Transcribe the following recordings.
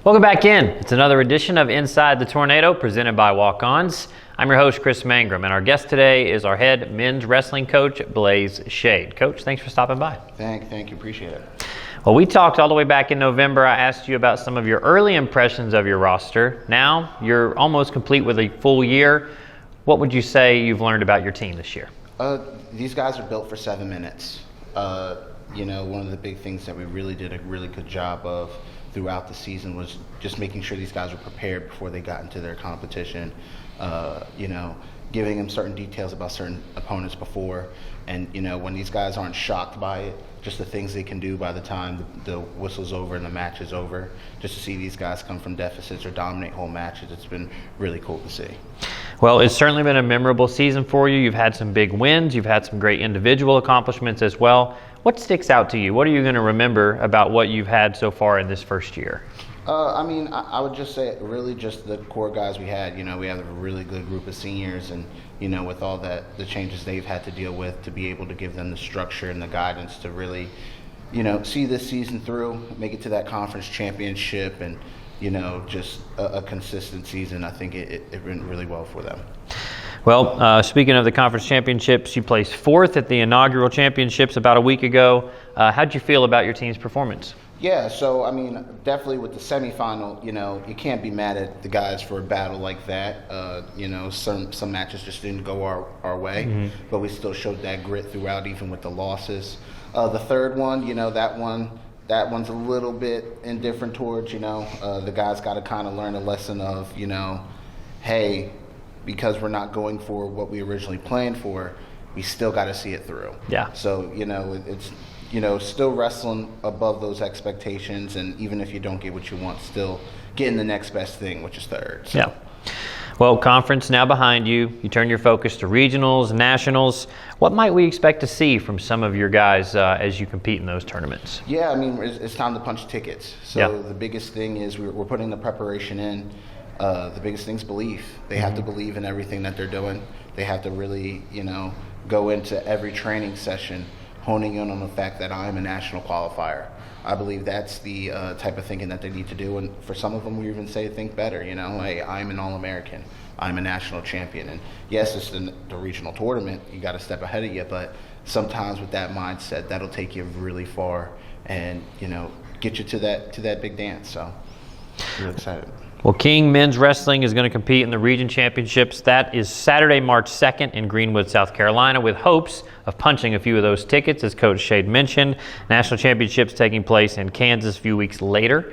Welcome back in. It's another edition of Inside the Tornado presented by Walk-Ons. I'm your host, Chris Mangrum, and our guest today is our head men's wrestling coach, Blaze Shade. Coach, thanks for stopping by. Thank you. Appreciate it. Well, we talked all the way back in November. I asked you about some of your early impressions of your roster. Now you're almost complete with a full year. What would you say you've learned about your team this year? These guys are built for 7 minutes. One of the big things that we really did a really good job of throughout the season was just making sure these guys were prepared before they got into their competition. Giving them certain details about certain opponents before, and when these guys aren't shocked by it, just the things they can do by the time the whistle's over and the match is over, just to see these guys come from deficits or dominate whole matches, it's been really cool to see. Well, it's certainly been a memorable season for you. You've had some big wins. You've had some great individual accomplishments as well. What sticks out to you? What are you going to remember about what you've had so far in this first year? I would just say really just the core guys we had. We have a really good group of seniors, and with all the changes they've had to deal with, to be able to give them the structure and the guidance to really, see this season through, make it to that conference championship, and just a consistent season. I think it went really well for them. Well, speaking of the conference championships, you placed 4th at the inaugural championships about a week ago. How'd you feel about your team's performance? Yeah, so definitely with the semifinal, you can't be mad at the guys for a battle like that. Some matches just didn't go our way, but we still showed that grit throughout, even with the losses. The third one, that one's a little bit indifferent towards, the guys got to kind of learn a lesson of, hey, because we're not going for what we originally planned for, we still got to see it through. Yeah. So, it's still wrestling above those expectations, and even if you don't get what you want, still getting the next best thing, which is third. So. Yeah. Well, conference now behind you. You turn your focus to regionals, nationals. What might we expect to see from some of your guys as you compete in those tournaments? Yeah, it's time to punch tickets. So The biggest thing is we're putting the preparation in. The biggest thing is belief. They have to believe in everything that they're doing. They have to really, go into every training session honing in on the fact that I'm a national qualifier. I believe that's the type of thinking that they need to do. And for some of them, we even say think better, hey, I'm an All-American. I'm a national champion. And yes, it's the regional tournament. You got to step ahead of you. But sometimes with that mindset, that'll take you really far and, get you to that big dance. So really excited. Well, King Men's Wrestling is going to compete in the region championships. That is Saturday, March 2nd in Greenwood, South Carolina, with hopes of punching a few of those tickets, as Coach Shade mentioned. National championships taking place in Kansas a few weeks later.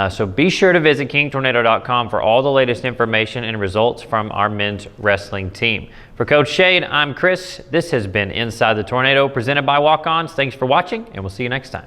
So be sure to visit kingtornado.com for all the latest information and results from our men's wrestling team. For Coach Shade, I'm Chris. This has been Inside the Tornado presented by Walk-Ons. Thanks for watching, and we'll see you next time.